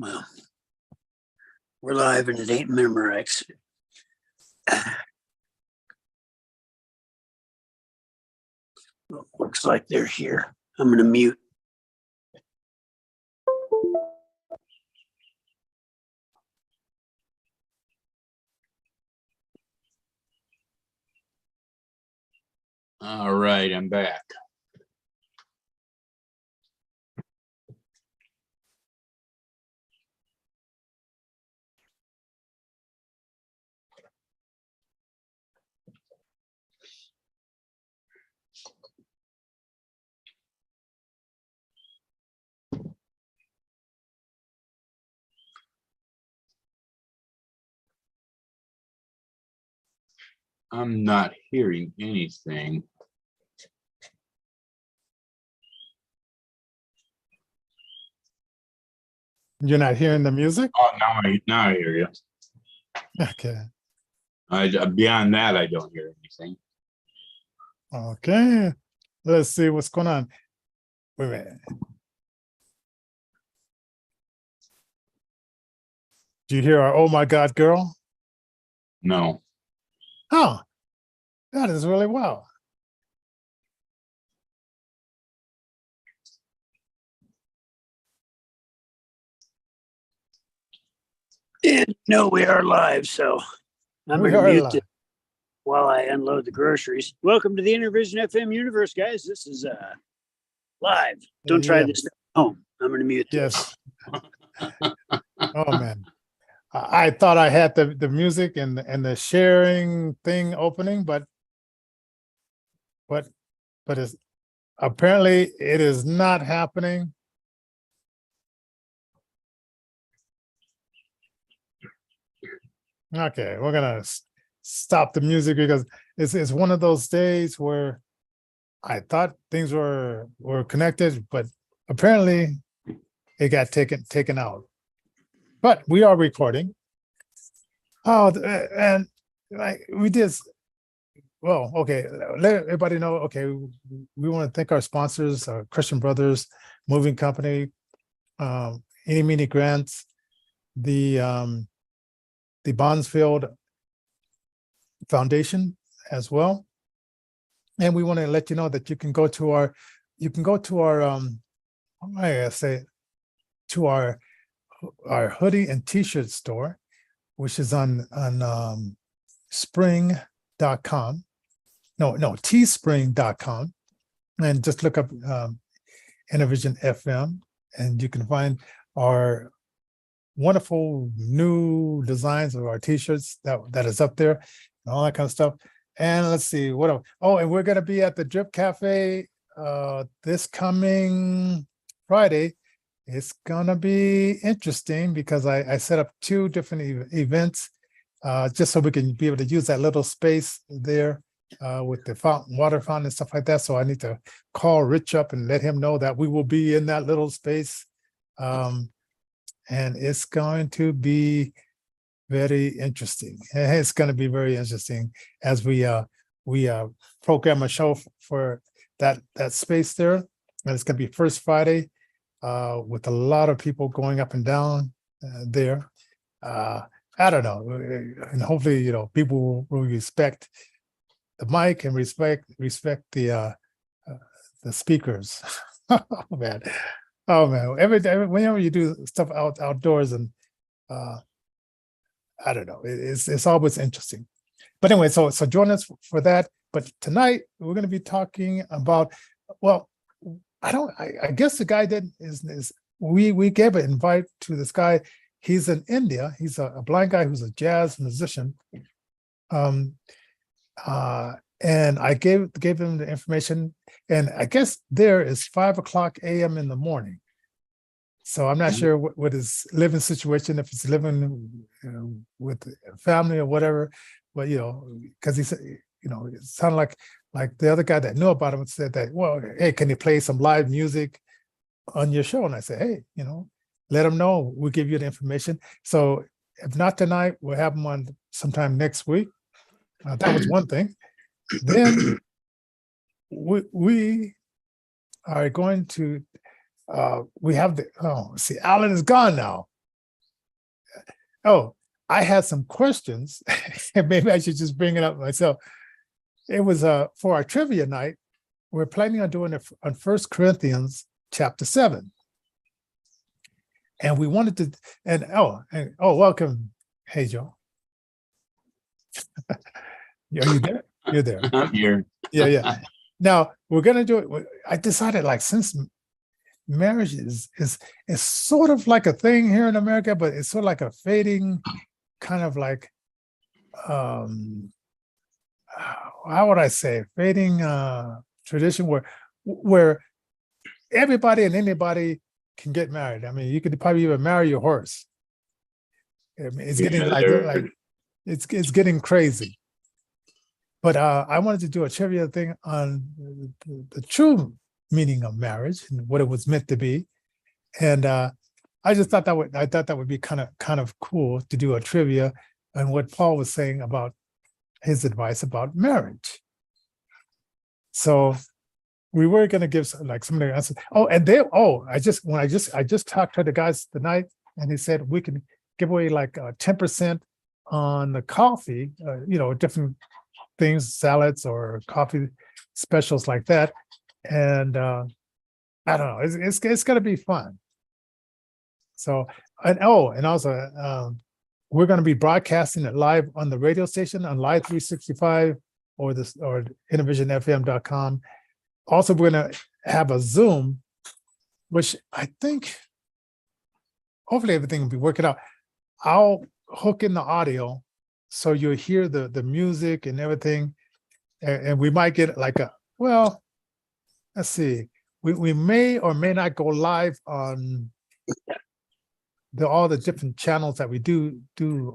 Well, we're live and it ain't Memorex. Well, looks like they're here. I'm going to mute. All right, I'm back. I'm not hearing anything. You're not hearing the music? Oh, now I hear you. Okay. Beyond that, I don't hear anything. Okay. Let's see what's going on. Wait a minute. Do you hear our "Oh my God, girl"? No. Oh, that is really well. And no, we are live, so I'm We going to are mute live. it while I unload the groceries. Welcome to the Intervision FM universe, guys. This is live. Don't try this at home. I'm going to mute Yes. this. Oh man. I thought I had the music and the sharing thing opening, but it's apparently it is not happening. Okay, we're gonna stop the music because it's one of those days where I thought things were connected, but apparently it got taken out. But we are recording. Oh, and like we did. Well, okay. Let everybody know. Okay, we want to thank our sponsors, Christian Brothers Moving Company, Any Meany Grants, the Bondsfield Foundation as well. And we want to let you know that you can go to our to our hoodie and t-shirt store, which is on spring.com. No, teespring.com. And just look up Intervision FM and you can find our wonderful new designs of our t-shirts that is up there and all that kind of stuff. And let's see what else. Oh, and we're going to be at the Drip Cafe this coming Friday. It's going to be interesting because I set up two different events just so we can be able to use that little space there with the water fountain and stuff like that. So I need to call Rich up and let him know that we will be in that little space. And it's going to be very interesting. It's going to be very interesting as we program a show for that space there. And it's going to be first Friday with a lot of people going up and down there. I don't know. And hopefully, people will respect the mic and respect the speakers. Oh man. Oh man. Whenever you do stuff outdoors and I don't know. It's always interesting. But anyway, so join us for that. But tonight we're going to be talking about, well, I guess the guy that is we gave an invite to this guy. He's in India. He's a blind guy who's a jazz musician. And I gave him the information, and I guess there is 5:00 a.m. in the morning. So I'm not sure what his living situation, if he's living with family or whatever, but because he said, it sounded like the other guy that knew about him said that, well, hey, can you play some live music on your show? And I said, hey, let him know. We'll give you the information. So if not tonight, we'll have him on sometime next week. That was one thing. Then we are going to. We have see, Alan is gone now. Oh, I had some questions, and maybe I should just bring it up myself. It was for our trivia night. We're planning on doing it on 1 Corinthians chapter 7. And we wanted to, and welcome. Hey, Joe. Are you there? You're there. I'm here. Yeah. Now we're gonna do it. I decided, like, since marriage is sort of like a thing here in America, but it's sort of like a fading kind of like how would I say, fading tradition where everybody and anybody can get married. I mean, you could probably even marry your horse. I mean, it's getting like it's getting crazy. But I wanted to do a trivia thing on the true meaning of marriage and what it was meant to be. And I just thought that would be kind of cool to do a trivia on what Paul was saying about his advice about marriage. So we were going to give some of the answers. I just talked to the guys tonight, and he said we can give away like 10% on the coffee, different things, salads or coffee specials like that. And I don't know, it's going to be fun. So, and also we're going to be broadcasting it live on the radio station on Live 365 or InnervisionFM.com. Also, we're going to have a Zoom, which I think hopefully everything will be working out. I'll hook in the audio so you'll hear the music and everything. And we might get let's see. We may or may not go live on all the different channels that we do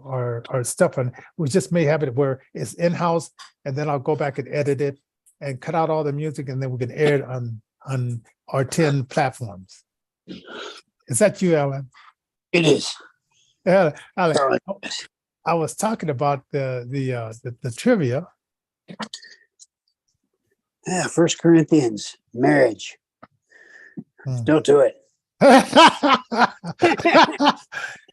our stuff on. We just may have it where it's in-house, and then I'll go back and edit it and cut out all the music, and then we can air it on our 10 platforms. Is that you, Alan? It is. Yeah, Alan. I was talking about the trivia. Yeah, 1 Corinthians, marriage. Don't do it.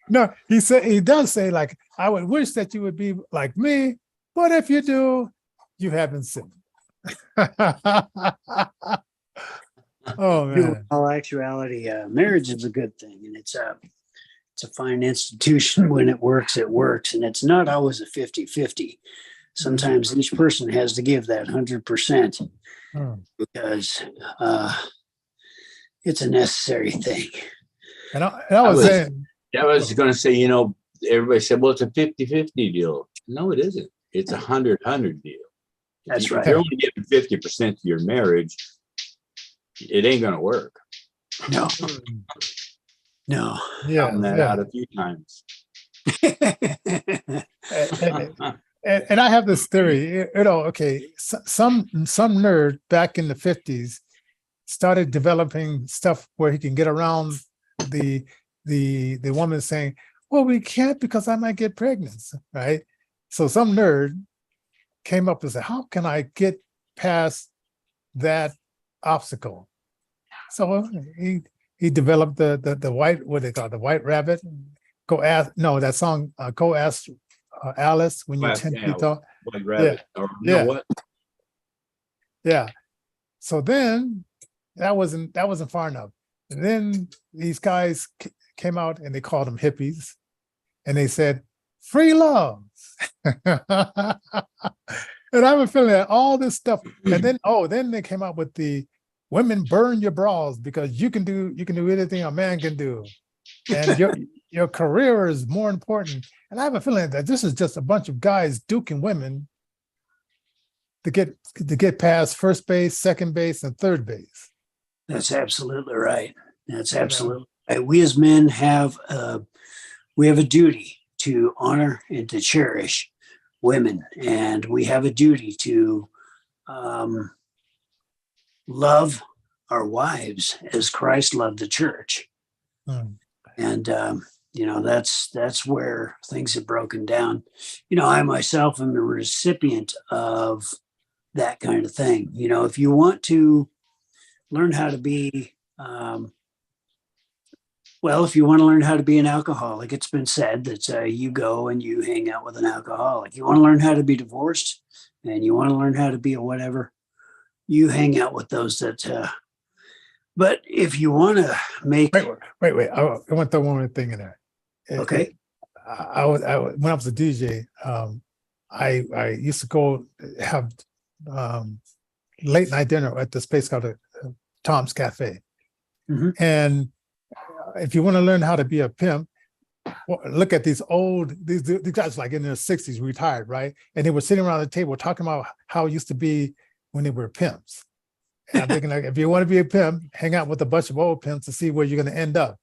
No, he does say, like, I would wish that you would be like me, but if you do, you haven't sinned. Oh man. In all actuality, marriage is a good thing, and it's a fine institution. When it works, and it's not always a 50-50. Sometimes each person has to give that 100% because it's a necessary thing. And I was saying, I was going to say, everybody said, well, it's a 50-50 deal. No, it isn't. It's a 100-100 deal. That's right. If you're only giving 50% to your marriage, it ain't going to work. No. Yeah, found that out a few times. and I have this theory, some nerd back in the 50s started developing stuff where he can get around the woman saying, well, we can't because I might get pregnant, right? So some nerd came up and said, how can I get past that obstacle? So he developed the white, what they call it, the white rabbit. Go ask Alice when you're 10 feet tall. White rabbit. Yeah. Or you know what? Yeah. So then that wasn't far enough. And then these guys came out and they called them hippies, and they said, free love. And I have a feeling that all this stuff, and then they came out with the women burn your bras because you can do anything a man can do, and your career is more important. And I have a feeling that this is just a bunch of guys duking women to get past first base, second base, and third base. That's absolutely right. That's absolutely right. We as men have a duty to honor and to cherish women, and we have a duty to love our wives as Christ loved the church. And that's where things have broken down. I myself am a recipient of that kind of thing. If you want to learn how to be Well, if you want to learn how to be an alcoholic, it's been said that you go and you hang out with an alcoholic. You want to learn how to be divorced and you want to learn how to be a whatever, you hang out with those that. But if you want to make. Wait. I want to throw one more thing in there. Okay. When I was a DJ, I used to go have late night dinner at this place called Tom's Café. Mm-hmm. And if you want to learn how to be a pimp, look at these guys like in their 60s, retired, right? And they were sitting around the table talking about how it used to be when they were pimps. And I'm thinking, like, if you want to be a pimp, hang out with a bunch of old pimps to see where you're going to end up.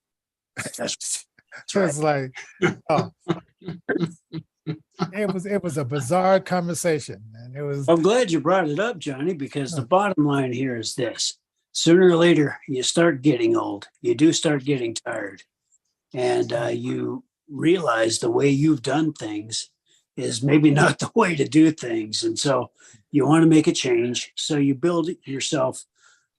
That's So it's like, oh. It was a bizarre conversation, and it was. I'm glad you brought it up, Johnny, because the bottom line here is this: sooner or later, you start getting old. You do start getting tired, and you realize the way you've done things is maybe not the way to do things, and so you want to make a change. So you build yourself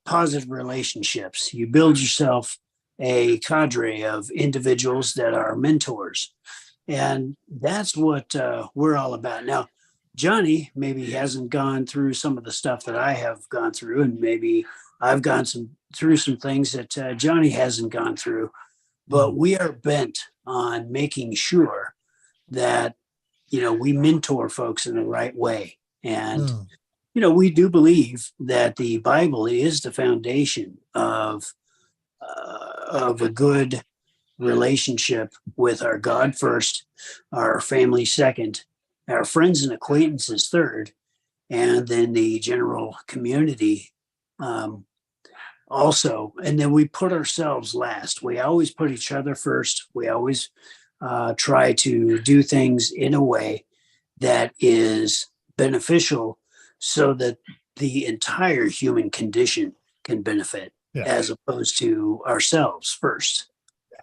positive relationships. You build yourself a cadre of individuals that are mentors. And that's what we're all about. Now, Johnny maybe hasn't gone through some of the stuff that I have gone through, and maybe I've gone through some things that Johnny hasn't gone through. But we are bent on making sure that, we mentor folks in the right way. And, we do believe that the Bible is the foundation of a good relationship with our God first, our family second, our friends and acquaintances third, and then the general community also. And then we put ourselves last. We always put each other first. We always try to do things in a way that is beneficial so that the entire human condition can benefit, as opposed to ourselves first.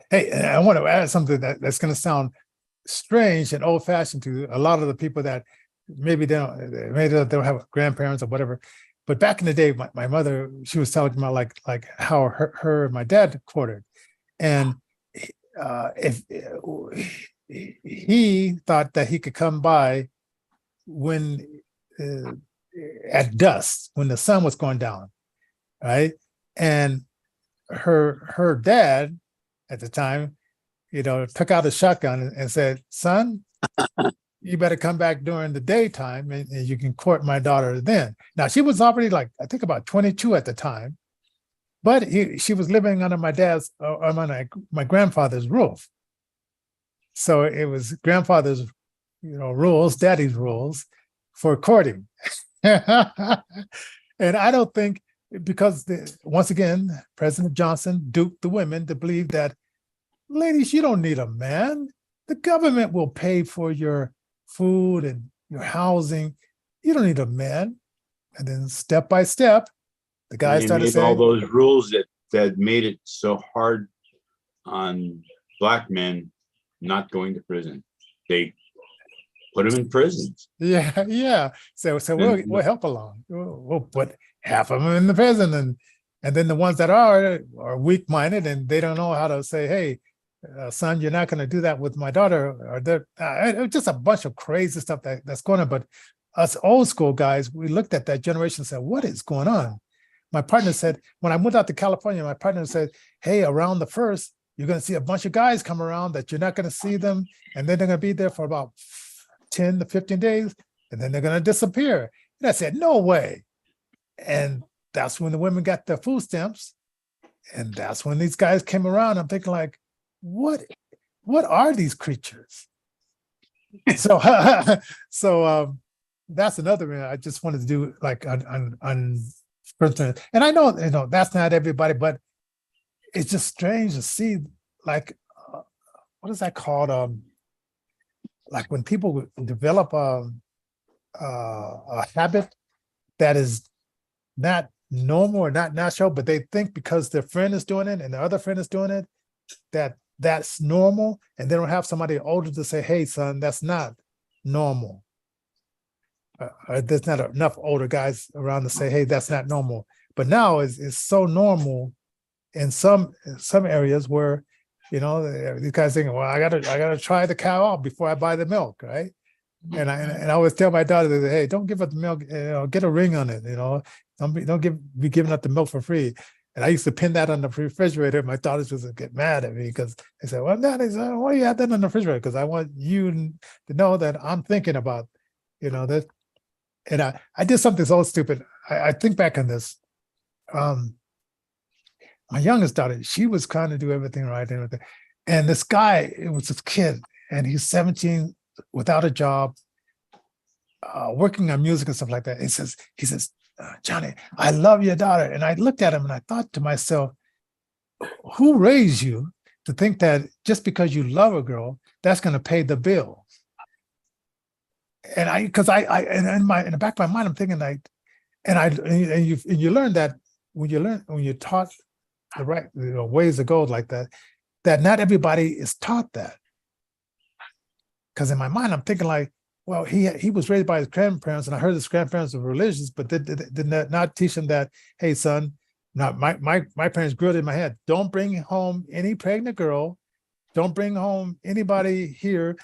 Hey, I want to add something that's going to sound strange and old-fashioned to a lot of the people that maybe they don't have grandparents or whatever. But back in the day, my mother, she was talking about like how her and my dad quartered, and if he thought that he could come by when at dusk, when the sun was going down, right? And her dad at the time, took out a shotgun and said, "Son, you better come back during the daytime and you can court my daughter then." Now, she was already I think about 22 at the time, but she was living under my grandfather's roof. So it was grandfather's, rules, daddy's rules for courting. And I don't think, because once again, President Johnson duped the women to believe that, ladies, you don't need a man. The government will pay for your food and your housing. You don't need a man. And then step by step, the guy started saying all those rules that made it so hard on Black men not going to prison. They put them in prisons. Yeah. So we'll help along. We'll put half of them in the prison, and then the ones that are weak-minded and they don't know how to say, "Hey, son, you're not going to do that with my daughter," or just a bunch of crazy stuff that's going on. But us old school guys, we looked at that generation and said, "What is going on?" My partner said, when I moved out to California, my partner said, "Hey, around the 1st, you're going to see a bunch of guys come around that you're not going to see them, and then they're going to be there for about 10 to 15 days, and then they're going to disappear." And I said, "No way." And that's when the women got their food stamps. And that's when these guys came around. I'm thinking, like, what are these creatures? So that's another one I just wanted to do, like, on and I know, that's not everybody, but it's just strange to see, like, what is that called? Like when people develop a habit that is not normal or not natural, but they think because their friend is doing it and the other friend is doing it, that's normal, and they don't have somebody older to say, "Hey, son, that's not normal." There's not enough older guys around to say, "Hey, that's not normal." But now it's so normal in some areas where these guys thinking, well, I gotta try the cow out before I buy the milk, right? And I always tell my daughter, that, hey, don't give up the milk, get a ring on it, don't be giving up the milk for free. And I used to pin that on the refrigerator. My daughters would get mad at me because they said, well, Daddy, why do you have that on the refrigerator? Because I want you to know that I'm thinking about, that. And I did something so stupid. I think back on this. My youngest daughter, she was trying to do everything right and everything. And this guy, it was this kid, and he's 17, without a job, working on music and stuff like that. He says, Johnny, I love your daughter. And I looked at him and I thought to myself, who raised you to think that just because you love a girl, that's going to pay the bill? And in the back of my mind, I'm thinking you learn that when you're taught the right ways to go like that not everybody is taught that. Because in my mind, I'm thinking like, well, he was raised by his grandparents, and I heard his grandparents were religious, but they did not teach him that, hey, son, my parents grew it in my head. Don't bring home any pregnant girl. Don't bring home anybody here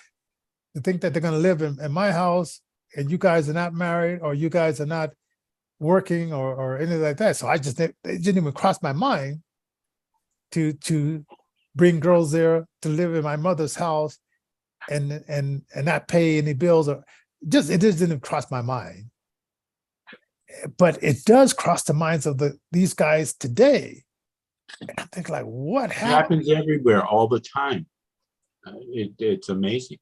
to think that they're going to live in my house, and you guys are not married, or you guys are not working, or anything like that. So it didn't even cross my mind to bring girls there to live in my mother's house and not pay any bills, or it just didn't cross my mind. But it does cross the minds of these guys today. And I think like, what happened? It happens everywhere all the time. It's amazing.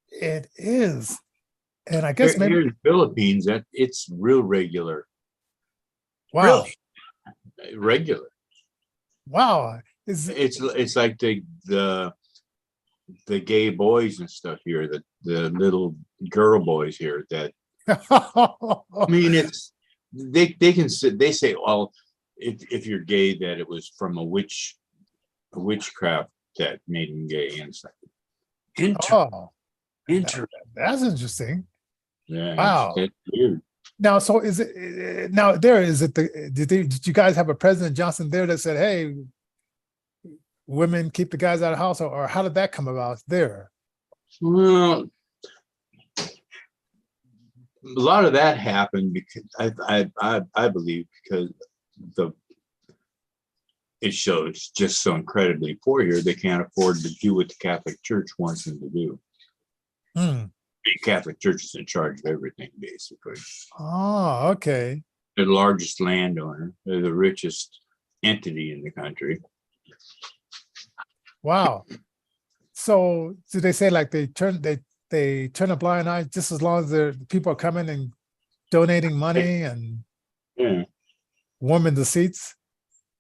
It is. And I guess maybe here in the Philippines, that it's real regular. Wow. Really? Regular. Wow. It's like the gay boys and stuff here, the little girl boys here that I mean, it's they say, well, if you're gay, that it was from a witchcraft that made him gay and stuff. Interesting. That's interesting. Yeah. Wow. It's weird. Now, so is it now? Did you guys have a President Johnson there that said, "Hey, women, keep the guys out of the house," or how did that come about there? Well, a lot of that happened because I believe because it shows just so incredibly poor here, they can't afford to do what the Catholic Church wants them to do. The Catholic Church is in charge of everything, basically. Oh, okay. They're the largest landowner. They're the richest entity in the country. Wow. So do they say like they turn a blind eye just as long as the people are coming and donating money and warming the seats?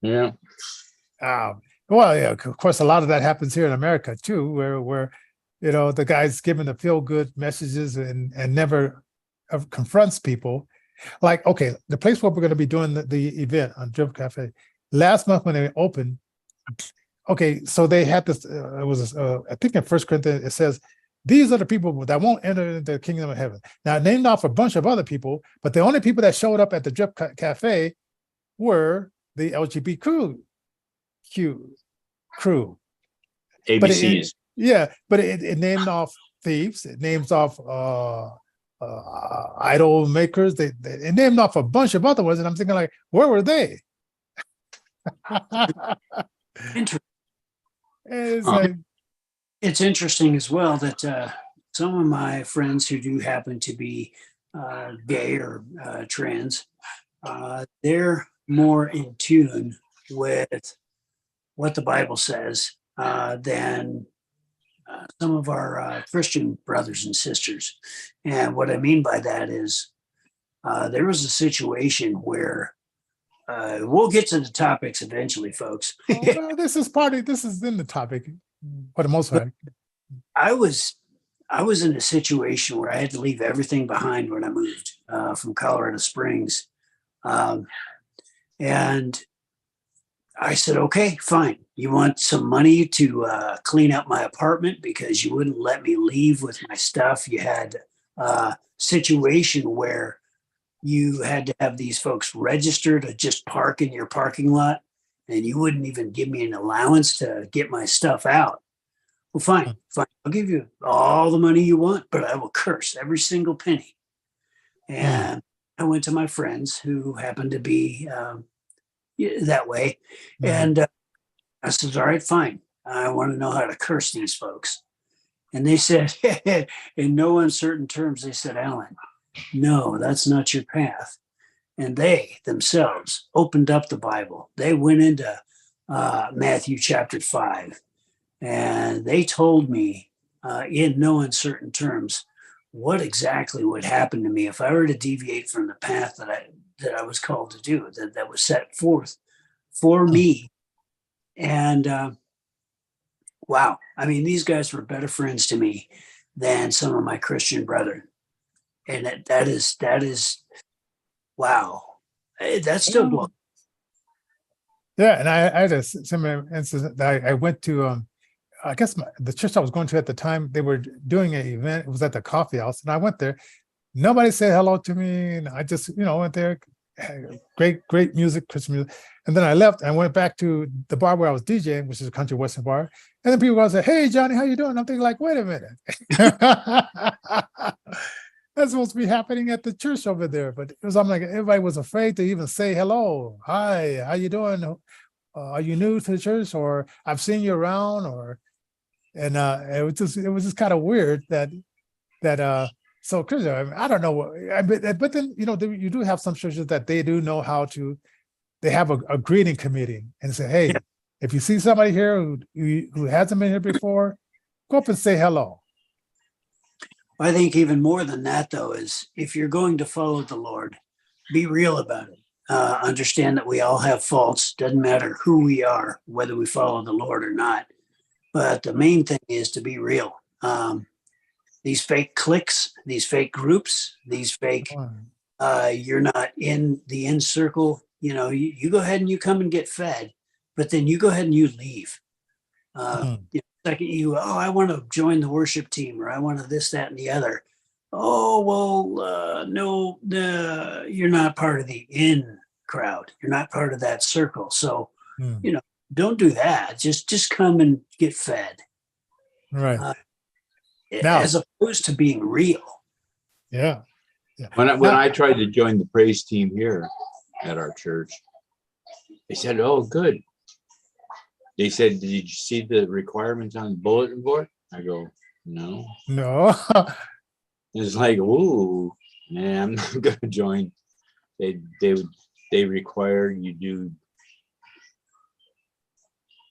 Yeah. Well, yeah, of course, a lot of that happens here in America too, where the guy's giving the feel-good messages and never confronts people. Like, okay, the place where we're going to be doing the event on Drip Cafe, last month when they opened, okay, so they had this, it was, I think in 1 Corinthians, it says, these are the people that won't enter into the kingdom of heaven. Now, it named off a bunch of other people, but the only people that showed up at the Drip Cafe were the LGBT crew. ABCs. But it named off thieves. It names off idol makers. It named off a bunch of other ones, and I'm thinking like, where were they? It's interesting as well that some of my friends who do happen to be gay or trans, they're more in tune with what the Bible says than some of our Christian brothers and sisters. And what I mean by that is there was a situation where we'll get to the topics eventually, folks. Well, this is in the topic for the most part. I was in a situation where I had to leave everything behind when I moved from Colorado Springs. And I said, okay, fine. You want some money to clean up my apartment because you wouldn't let me leave with my stuff. You had a situation where you had to have these folks register to just park in your parking lot. and you wouldn't even give me an allowance to get my stuff out. Well, fine. I'll give you all the money you want, but I will curse every single penny. And I went to my friends who happened to be that way. And I said, all right, fine. I want to know how to curse these folks. And they said, in no uncertain terms, they said, Alan, no, that's not your path. And they themselves opened up the Bible. They went into Matthew chapter 5, and they told me in no uncertain terms what exactly would happen to me if I were to deviate from the path that I was called to do, that was set forth for me. And wow, I mean, these guys were better friends to me than some of my Christian brethren. And that is wow. That's still blowing. Yeah, and I had a similar incident. I went to, I guess the church I was going to at the time, they were doing an event. It was at the coffee house, and I went there. Nobody said hello to me, and I just, went there. Great music, Christian music. And then I left and went back to the bar where I was DJing, which is a country western bar. And then people would say, "Hey, Johnny, how you doing?" I'm thinking like, wait a minute. That's supposed to be happening at the church over there. But it was, I'm like, everybody was afraid to even say hello. Hi, how you doing? Are you new to the church? Or I've seen you around, and it was just kind of weird that so Chris, I don't know, but then you do have some churches that they do know how to. They have a greeting committee and say, hey, if you see somebody here who hasn't been here before, go up and say hello. I think even more than that, though, is if you're going to follow the Lord, be real about it. Understand that we all have faults. Doesn't matter who we are, whether we follow the Lord or not. But the main thing is to be real. These fake cliques, these fake groups, these fake, you're not in the in circle. You go ahead and you come and get fed, but then you go ahead and you leave. Second, I want to join the worship team, or I want to this, that, and the other. Oh, well, no, you're not part of the in crowd. You're not part of that circle. So, don't do that. Just come and get fed. Right. As opposed to being real. Yeah. When I tried to join the praise team here at our church, they said, "Oh, good." They said, "Did you see the requirements on the bulletin board?" I go, "No." It's like, "Ooh, man, I'm not gonna join." They require you do.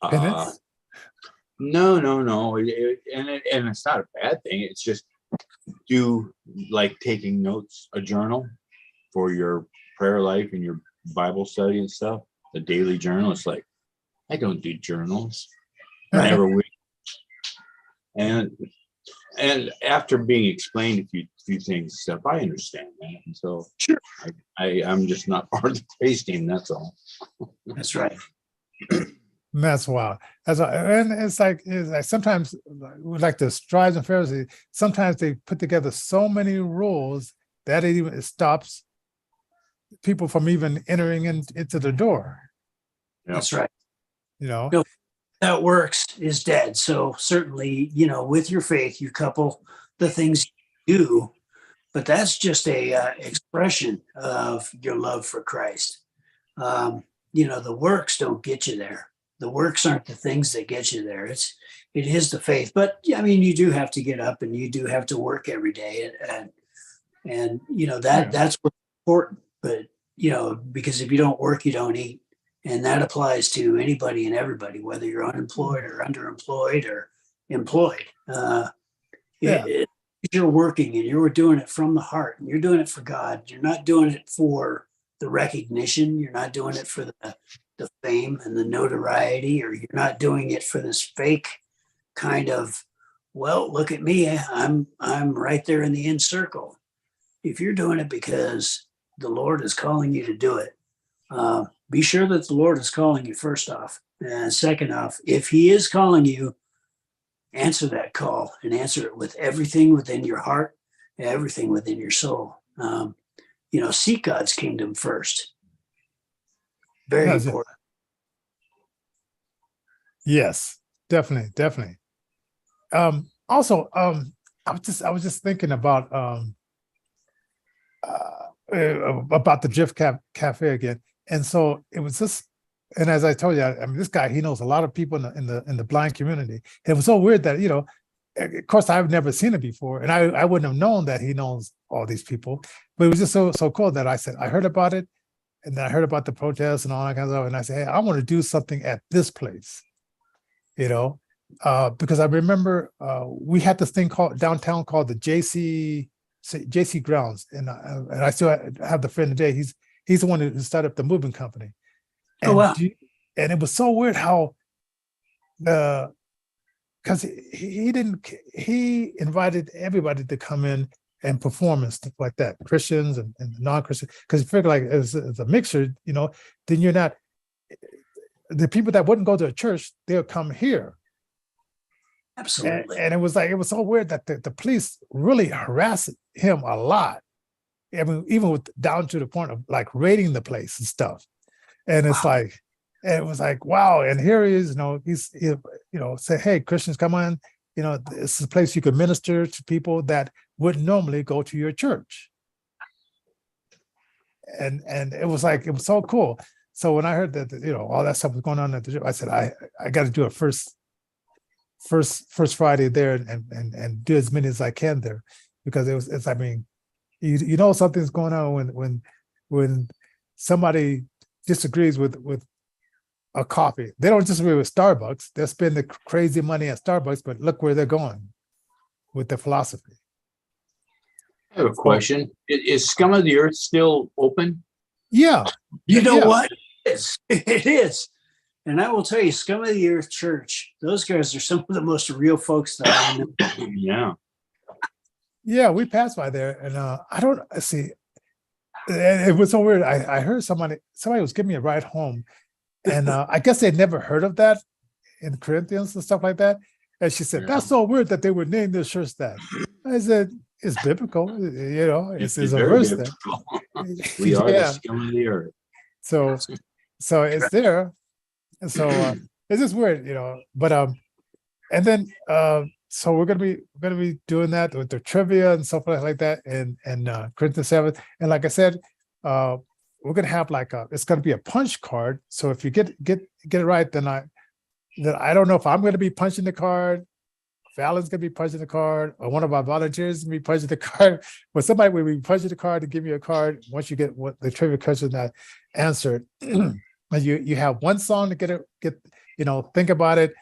Penance? No, and it's not a bad thing. It's just do like taking notes, a journal for your prayer life and your Bible study and stuff. The daily journal. It's like, I don't do journals. I never will. And after being explained a few things and stuff, I understand that. And so sure, I'm just not part of the praise team. That's all. That's right. That's wild. And it's like sometimes, like the scribes and Pharisees, sometimes they put together so many rules that it stops people from even entering into the door. Yep. That's right. No, that works is dead. So certainly, with your faith, you couple the things you do, but that's just a expression of your love for Christ. The works don't get you there. The works aren't the things that get you there. It is the faith. But you do have to get up and you do have to work every day, and that's what's important. But because if you don't work, you don't eat. And that applies to anybody and everybody, whether you're unemployed or underemployed or employed. You're working and you're doing it from the heart and you're doing it for God. You're not doing it for the recognition. You're not doing it for the fame and the notoriety, or you're not doing it for this fake kind of, well, look at me. I'm right there in the in circle. If you're doing it because the Lord is calling you to do it, be sure that the Lord is calling you first off. And second off, if he is calling you, answer that call and answer it with everything within your heart, everything within your soul. Seek God's kingdom first. Very important. Yes, definitely, definitely. Also, I was just thinking about the Cafe again, and so it was just, and as I told you, I mean, this guy, he knows a lot of people in the blind community. It was so weird that, of course, I've never seen it before, and I wouldn't have known that he knows all these people. But it was just so cool that I said I heard about it, and then I heard about the protests and all that kind of stuff, and I said, hey, I want to do something at this place, because I remember we had this thing called downtown called the JC Grounds, and I still have the friend today. He's the one who started up the moving company. And Oh, wow. And it was so weird how because he invited everybody to come in and perform and stuff like that, Christians and non-Christians, because he figured like it's a mixture, then you're not, the people that wouldn't go to a church, they'll come here. Absolutely. And it was so weird that the police really harassed him a lot. I mean, even down to the point of like raiding the place and stuff. And it's Wow. and it was like, wow. And here he is, say, hey, Christians, come on. This is a place you can minister to people that wouldn't normally go to your church. And it was so cool. So when I heard that, all that stuff was going on at the church, I said, I got to do a first Friday there and do as many as I can there, because it's I mean, something's going on when somebody disagrees with a coffee. They don't disagree with Starbucks. They'll spend the crazy money at Starbucks, but look where they're going with their philosophy. I have a question. Is Scum of the Earth still open? Yeah. You know Yeah. what? It is. And I will tell you, Scum of the Earth Church, those guys are some of the most real folks that I know. Yeah. Yeah, we passed by there, and I don't see. It was so weird. I heard somebody was giving me a ride home, and I guess they'd never heard of that in Corinthians and stuff like that. And she said, "That's so weird that they would name their church that." I said, "It's biblical, It's a very verse biblical. there." We are Yeah. the scum of the earth. So it's there, and so it's just weird, But and then so we're gonna be doing that with the trivia and stuff like that, and Corinthians 7. And like I said, we're gonna have it's gonna be a punch card. So if you get it right, then I don't know if I'm gonna be punching the card, if Alan's gonna be punching the card, or one of our volunteers is gonna be punching the card, but somebody will be punching the card to give you a card once you get what the trivia question that answered. And you have one song to get think about it.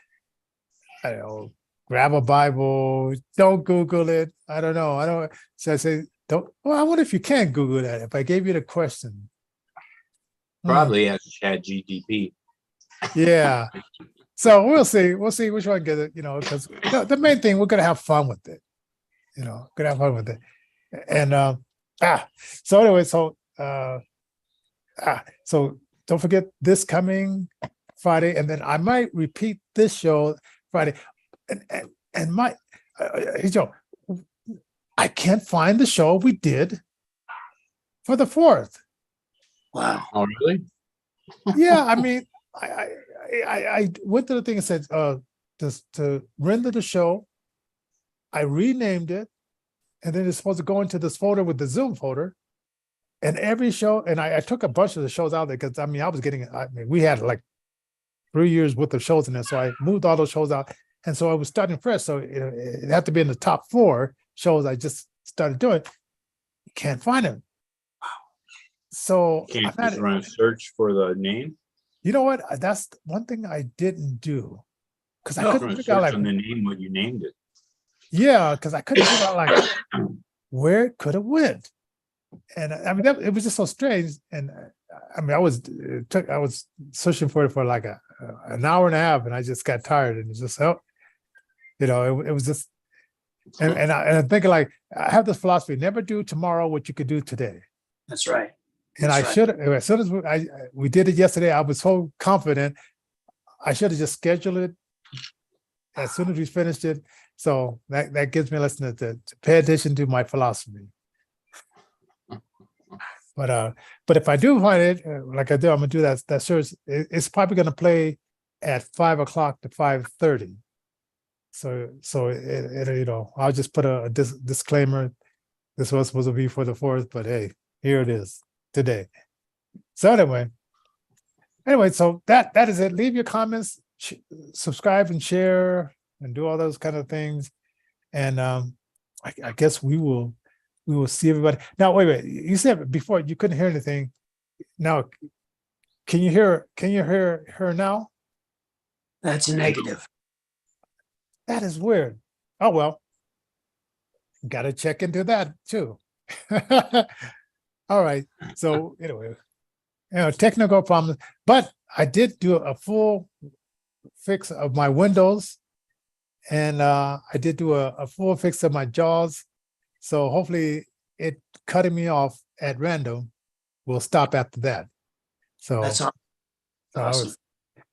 I don't know, grab a Bible, don't Google it. I don't know. So I say, don't. Well, I wonder if you can Google that. If I gave you the question. Probably has ChatGPT. Yeah. So we'll see. We'll see which one gets it, because the main thing, we're going to have fun with it. Gonna have fun with it. And, so anyway, so don't forget this coming Friday. And then I might repeat this show Friday. And my, I can't find the show we did for the 4th. Wow. Oh, really? Yeah, I mean, I went to the thing and said, to render the show, I renamed it, and then it's supposed to go into this folder with the Zoom folder, and every show, and I took a bunch of the shows out there because we had like 3 years worth of shows in there, so I moved all those shows out, and so I was starting fresh. So it had to be in the top 4 shows I just started doing. You can't find them. So Can't just run a search for the name. You know what? That's one thing I didn't do, because I Run couldn't a figure out search on the name when you named it. yeah, because I couldn't figure out where it could have went, and I mean it was just so strange. And I mean I was searching for it for like an hour and a half, and I just got tired, and it's just it was just and I'm thinking I have this philosophy: never do tomorrow what you could do today. That's right. And I should, as soon as we did it yesterday, I was so confident. I should have just scheduled it as soon as we finished it. So that gives me a lesson to pay attention to my philosophy. But if I do find it, like I do, I'm gonna do that search. It's probably gonna play at 5 o'clock to 5:30. So it I'll just put a disclaimer. This was supposed to be for the 4th, but hey, here it is today. So anyway, so that is it. Leave your comments, subscribe and share, and do all those kind of things. And I guess we will see everybody. Now, wait. You said before you couldn't hear anything. Now, can you hear her now? That's a negative. That is weird. Oh well. Got to check into that too. All right. So anyway, technical problems, but I did do a full fix of my windows, and I did do a full fix of my JAWS. So hopefully it cutting me off at random will stop after that. So That's awesome.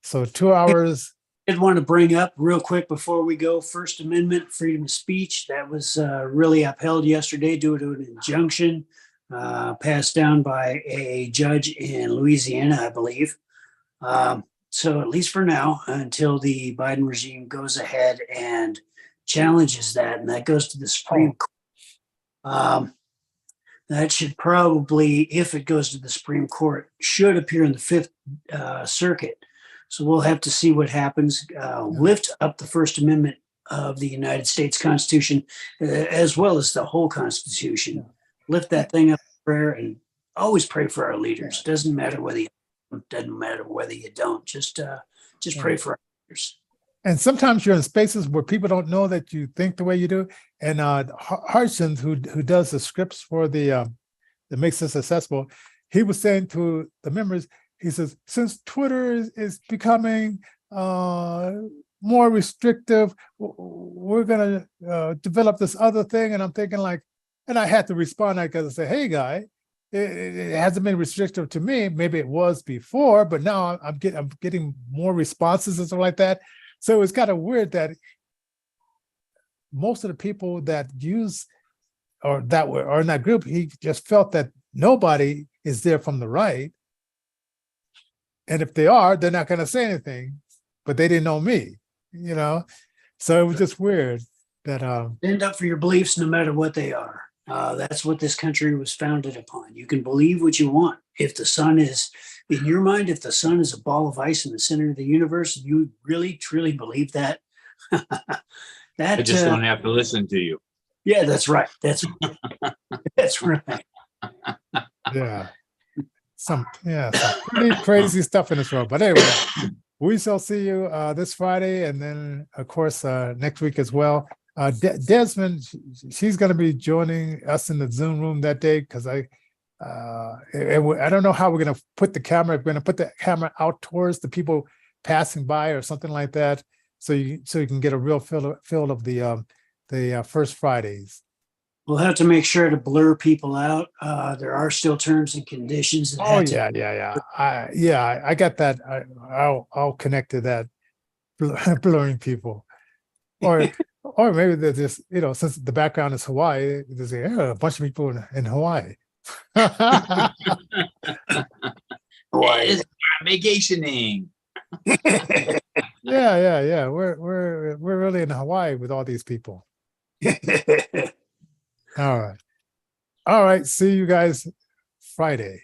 So 2 hours. I did want to bring up real quick before we go, First Amendment, freedom of speech. That was really upheld yesterday due to an injunction passed down by a judge in Louisiana, I believe. So at least for now, until the Biden regime goes ahead and challenges that, and that goes to the Supreme Court. That should probably, if it goes to the Supreme Court, should appear in the Fifth Circuit. So we'll have to see what happens. Lift up the First Amendment of the United States Constitution, as well as the whole Constitution. Lift that thing up in prayer, and always pray for our leaders. Doesn't matter whether you don't. Just pray for our leaders. And sometimes you're in spaces where people don't know that you think the way you do. And Harsons, who does the scripts for that makes this accessible, he was saying to the members, he says, since Twitter is becoming more restrictive, we're going to develop this other thing. And I'm thinking like, and I had to respond because I say, hey, guy, it hasn't been restrictive to me. Maybe it was before, but now I'm getting more responses and stuff like that. So it's kind of weird that most of the people that use or that were in that group, he just felt that nobody is there from the right. And if they are, they're not going to say anything, but they didn't know me, So it was just weird that stand up for your beliefs no matter what they are. That's what this country was founded upon. You can believe what you want. If the sun is, in your mind, if the sun is a ball of ice in the center of the universe, you really, truly believe that. I just don't have to listen to you. Yeah, that's right. That's right. Yeah. Some pretty crazy stuff in this world. But anyway, we shall see you this Friday, and then of course next week as well. Desmond, she's going to be joining us in the Zoom room that day because I don't know how we're going to put the camera. We're going to put the camera out towards the people passing by or something like that, so you can get a real feel of the first Fridays. We'll have to make sure to blur people out. There are still terms and conditions. Yeah. I got that. I'll connect to that blurring people, or maybe they're just since the background is Hawaii, there's a bunch of people in Hawaii. Hawaii is vacationing. Yeah. We're really in Hawaii with all these people. All right. See you guys Friday.